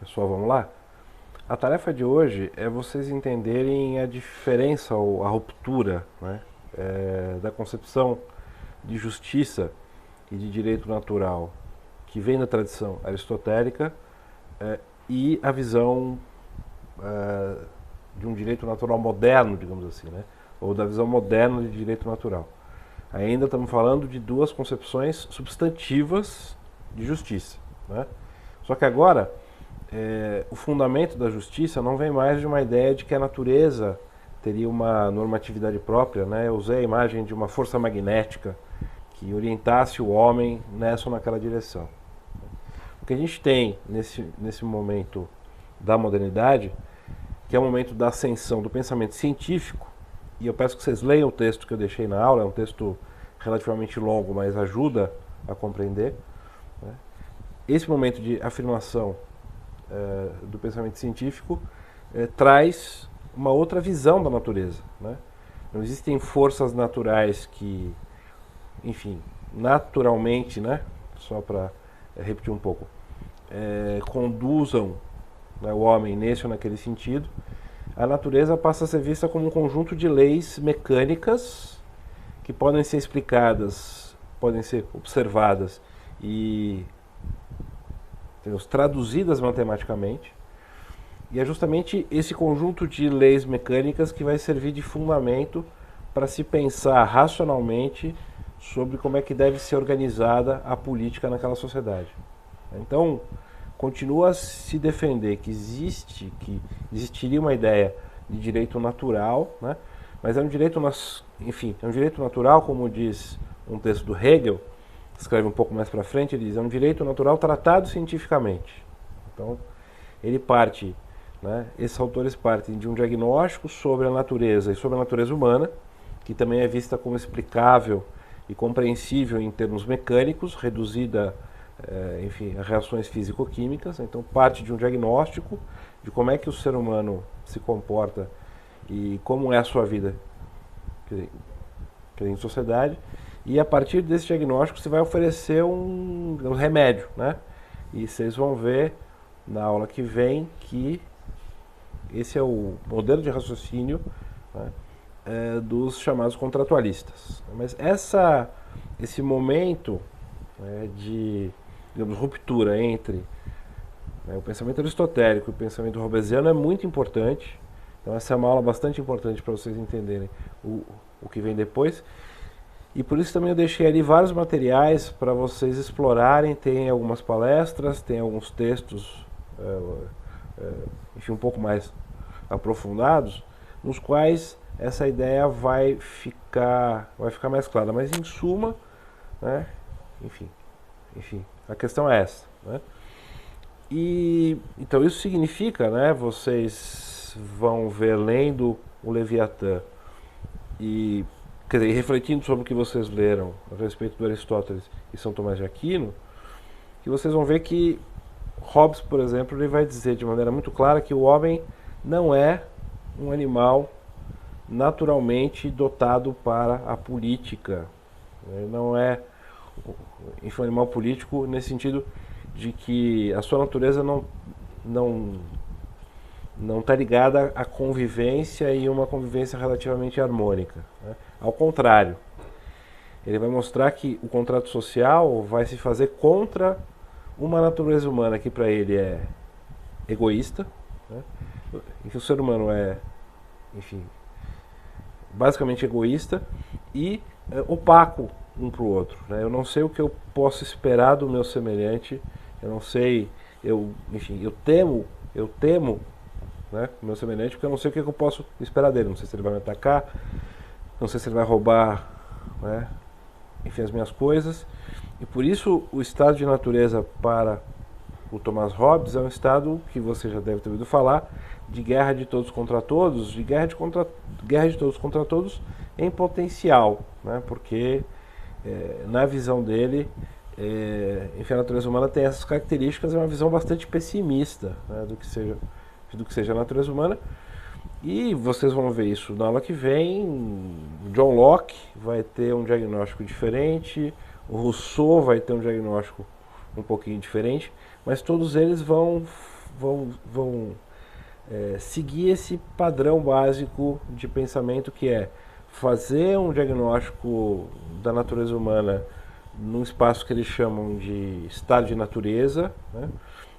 Pessoal, vamos lá? A tarefa de hoje é vocês entenderem a diferença ou a ruptura, né, da concepção de justiça e de direito natural que vem da tradição aristotélica e a visão de um direito natural moderno, digamos assim, né, ou da visão moderna de direito natural. Ainda estamos falando de duas concepções substantivas de justiça, né? Só que agora o fundamento da justiça não vem mais de uma ideia de que a natureza teria uma normatividade própria, né? Eu usei a imagem de uma força magnética que orientasse o homem nessa ou naquela direção. O que a gente tem nesse momento da modernidade, que é o momento da ascensão do pensamento científico, e eu peço que vocês leiam o texto que eu deixei na aula, é um texto relativamente longo, mas ajuda a compreender, né? Esse momento de afirmação do pensamento científico traz uma outra visão da natureza, né? Não existem forças naturais que, enfim, naturalmente, né, só para repetir um pouco, conduzam, né, o homem nesse ou naquele sentido. A natureza passa a ser vista como um conjunto de leis mecânicas que podem ser explicadas, podem ser observadas e traduzidas matematicamente. E é justamente esse conjunto de leis mecânicas que vai servir de fundamento para se pensar racionalmente sobre como é que deve ser organizada a política naquela sociedade. Então, continua a se defender que existiria uma ideia de direito natural, né? Mas é um direito, enfim, é um direito natural, como diz um texto do Hegel, escreve um pouco mais para frente, ele diz, é um direito natural tratado cientificamente. Então, ele parte, né, esses autores partem de um diagnóstico sobre a natureza e sobre a natureza humana, que também é vista como explicável e compreensível em termos mecânicos, reduzida, enfim, a reações físico-químicas. Então, parte de um diagnóstico de como é que o ser humano se comporta e como é a sua vida em sociedade. E a partir desse diagnóstico você vai oferecer um remédio, né? E vocês vão ver na aula que vem que esse é o modelo de raciocínio, né, dos chamados contratualistas. Mas esse momento, né, de, digamos, ruptura entre, né, o pensamento aristotélico e o pensamento hobbesiano é muito importante. Então essa é uma aula bastante importante para vocês entenderem o que vem depois. E por isso também eu deixei ali vários materiais para vocês explorarem. Tem algumas palestras, tem alguns textos, enfim, um pouco mais aprofundados, nos quais essa ideia vai ficar mais clara. Mas em suma, né, enfim, a questão é essa, né? E então isso significa, né, vocês vão ver lendo o Leviatã e, quer dizer, refletindo sobre o que vocês leram a respeito do Aristóteles e São Tomás de Aquino, que vocês vão ver que Hobbes, por exemplo, ele vai dizer de maneira muito clara que o homem não é um animal naturalmente dotado para a política. Ele não é, enfim, um animal político nesse sentido de que a sua natureza não está ligada à convivência e uma convivência relativamente harmônica, né? Ao contrário, ele vai mostrar que o contrato social vai se fazer contra uma natureza humana que para ele é egoísta, né? E que o ser humano é, enfim, basicamente egoísta e opaco um para o outro, né? Eu não sei o que eu posso esperar do meu semelhante, eu não sei, enfim, eu temo, né, o meu semelhante, porque eu não sei o que eu posso esperar dele. Não sei se ele vai me atacar, não sei se ele vai roubar, né, enfim, as minhas coisas. E por isso o estado de natureza para o Thomas Hobbes é um estado que você já deve ter ouvido falar, de guerra de todos contra todos, de guerra de todos contra todos em potencial, né, porque na visão dele, enfim, a natureza humana tem essas características, é uma visão bastante pessimista, né, do que seja a natureza humana. E vocês vão ver isso na aula que vem. John Locke vai ter um diagnóstico diferente, o Rousseau vai ter um diagnóstico um pouquinho diferente, mas todos eles vão vão seguir esse padrão básico de pensamento, que é fazer um diagnóstico da natureza humana num espaço que eles chamam de estado de natureza, né?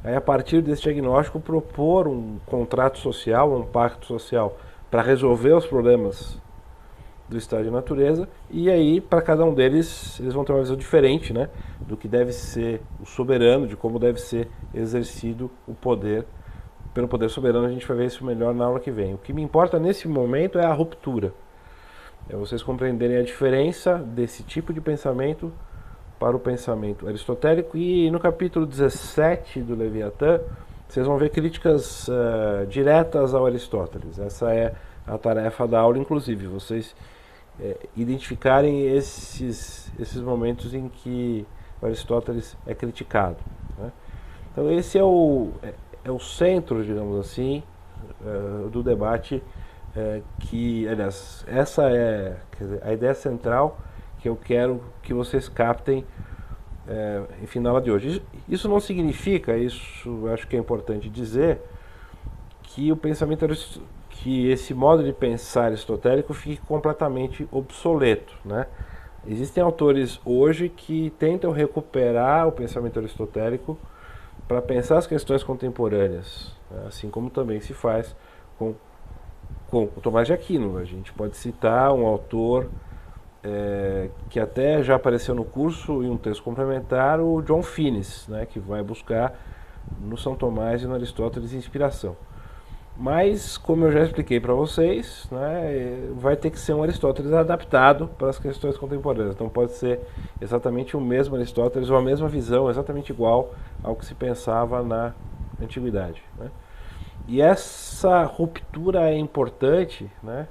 Aí, a partir desse diagnóstico, propor um contrato social, um pacto social para resolver os problemas do estado de natureza, e aí para cada um deles eles vão ter uma visão diferente, né, do que deve ser o soberano, de como deve ser exercido o poder pelo poder soberano. A gente vai ver isso melhor na aula que vem. O que me importa nesse momento é a ruptura, é vocês compreenderem a diferença desse tipo de pensamento para o pensamento aristotélico. E no capítulo 17 do Leviatã vocês vão ver críticas diretas ao Aristóteles. Essa é a tarefa da aula, inclusive, vocês identificarem esses momentos em que Aristóteles é criticado, né? Então esse é o centro, digamos assim, do debate, que, aliás, essa é, quer dizer, a ideia central que eu quero que vocês captem, enfim, na aula de hoje. Isso não significa, isso acho que é importante dizer, que o pensamento que esse modo de pensar aristotélico fique completamente obsoleto, né? Existem autores hoje que tentam recuperar o pensamento aristotélico para pensar as questões contemporâneas, né? Assim como também se faz com o Tomás de Aquino. A gente pode citar um autor que até já apareceu no curso em um texto complementar, o John Finnis, né, que vai buscar no São Tomás e no Aristóteles inspiração. Mas, como eu já expliquei para vocês, né, vai ter que ser um Aristóteles adaptado para as questões contemporâneas. Não pode ser exatamente o mesmo Aristóteles ou a mesma visão exatamente igual ao que se pensava na antiguidade, né? E essa ruptura é importante, né,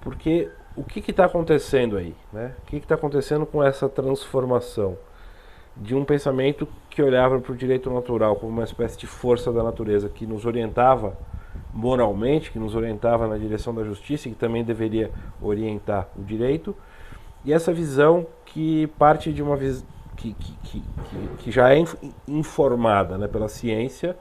porque o que está acontecendo aí, né? O que está acontecendo com essa transformação de um pensamento que olhava para o direito natural como uma espécie de força da natureza que nos orientava moralmente, que nos orientava na direção da justiça e que também deveria orientar o direito, e essa visão que parte de uma visão que já é informada, né, pela ciência,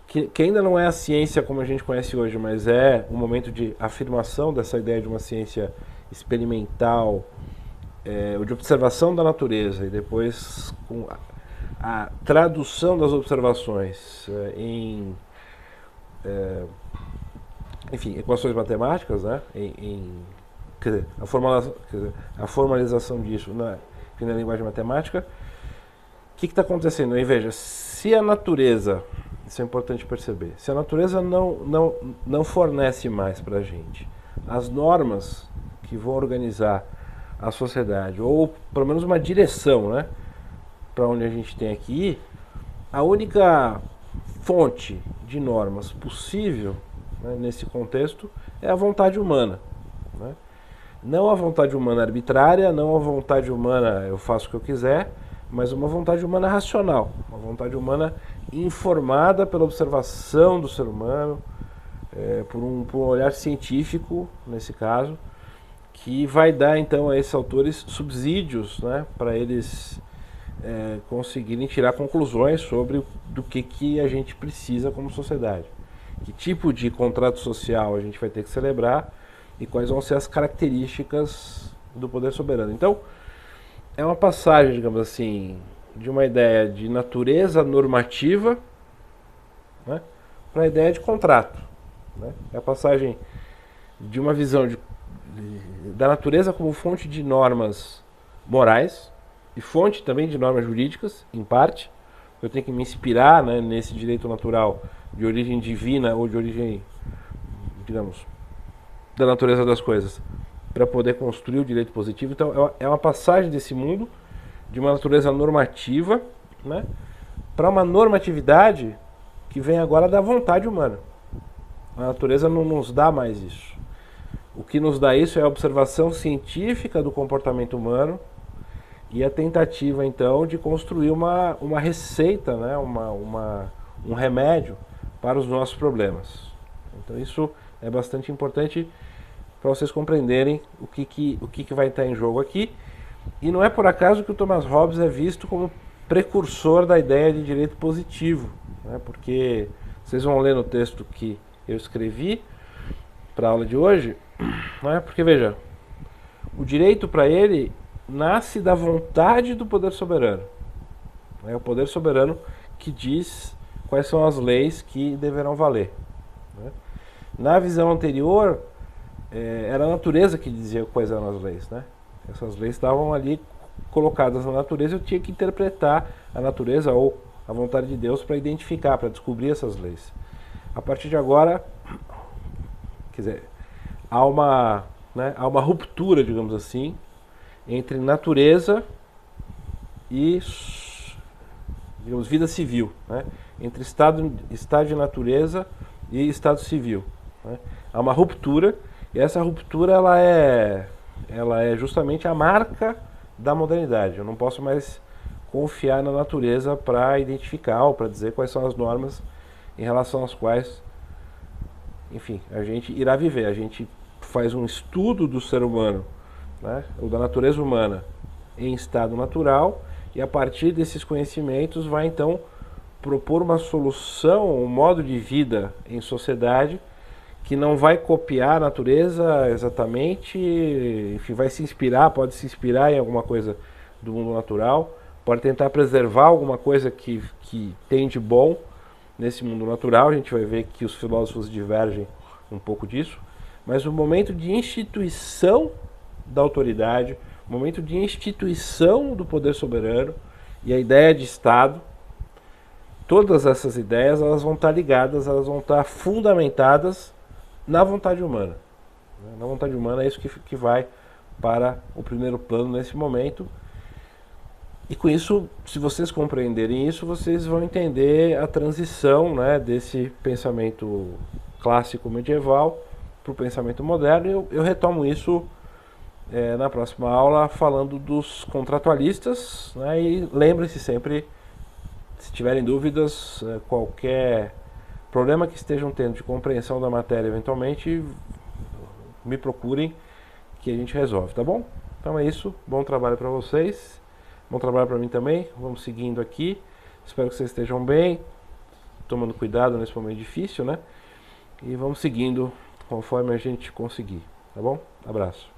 que ainda não é a ciência como a gente conhece hoje, mas é um momento de afirmação dessa ideia de uma ciência experimental, ou de observação da natureza, e depois com a tradução das observações em enfim, equações matemáticas, né, quer dizer, a formalização disso na linguagem matemática. O que está acontecendo aí? Veja, se a natureza, isso é importante perceber, se a natureza não fornece mais para a gente as normas que vão organizar a sociedade, ou pelo menos uma direção, né, para onde a gente tem que ir, a única fonte de normas possível, né, nesse contexto é a vontade humana, né? Não a vontade humana arbitrária, não a vontade humana eu faço o que eu quiser, mas uma vontade humana racional, uma vontade humana informada pela observação do ser humano, por um olhar científico, nesse caso, que vai dar então a esses autores subsídios, né, para eles conseguirem tirar conclusões sobre do que a gente precisa como sociedade. Que tipo de contrato social a gente vai ter que celebrar e quais vão ser as características do poder soberano. Então, é uma passagem, digamos assim, de uma ideia de natureza normativa, né, para a ideia de contrato, né? É a passagem de uma visão da natureza como fonte de normas morais e fonte também de normas jurídicas, em parte. Eu tenho que me inspirar, né, nesse direito natural de origem divina ou de origem, digamos, da natureza das coisas, para poder construir o direito positivo. Então é uma passagem desse mundo de uma natureza normativa, né, para uma normatividade que vem agora da vontade humana. A natureza não nos dá mais isso. O que nos dá isso é a observação científica do comportamento humano e a tentativa, então, de construir uma receita, né, um remédio para os nossos problemas. Então isso é bastante importante para vocês compreenderem o que vai estar em jogo aqui. E não é por acaso que o Thomas Hobbes é visto como precursor da ideia de direito positivo, né? Porque vocês vão ler no texto que eu escrevi para a aula de hoje, né? Porque veja, o direito para ele nasce da vontade do poder soberano. É o poder soberano que diz quais são as leis que deverão valer, né? Na visão anterior, era a natureza que dizia quais eram as leis, né? Essas leis estavam ali colocadas na natureza, eu tinha que interpretar a natureza ou a vontade de Deus para identificar, para descobrir essas leis. A partir de agora, quer dizer, há uma ruptura, digamos assim, entre natureza e, digamos, vida civil, né? Entre estado de natureza e estado civil, né? Há uma ruptura, e essa ruptura ela é justamente a marca da modernidade. Eu não posso mais confiar na natureza para identificar ou para dizer quais são as normas em relação às quais, enfim, a gente irá viver. A gente faz um estudo do ser humano, né, ou da natureza humana em estado natural, e a partir desses conhecimentos vai então propor uma solução, um modo de vida em sociedade que não vai copiar a natureza exatamente, enfim, vai se inspirar, pode se inspirar em alguma coisa do mundo natural, pode tentar preservar alguma coisa que tem de bom nesse mundo natural. A gente vai ver que os filósofos divergem um pouco disso, mas o momento de instituição da autoridade, o momento de instituição do poder soberano e a ideia de Estado, todas essas ideias elas vão estar ligadas, elas vão estar fundamentadas na vontade humana. Na vontade humana é isso que vai para o primeiro plano nesse momento. E com isso, se vocês compreenderem isso, vocês vão entender a transição, né, desse pensamento clássico medieval para o pensamento moderno. Eu retomo isso na próxima aula falando dos contratualistas, né, e lembrem-se sempre, se tiverem dúvidas, qualquer problema que estejam tendo de compreensão da matéria, eventualmente me procurem que a gente resolve, tá bom? Então é isso, bom trabalho para vocês, bom trabalho para mim também. Vamos seguindo aqui, espero que vocês estejam bem, tomando cuidado nesse momento difícil, né? E vamos seguindo conforme a gente conseguir, tá bom? Abraço.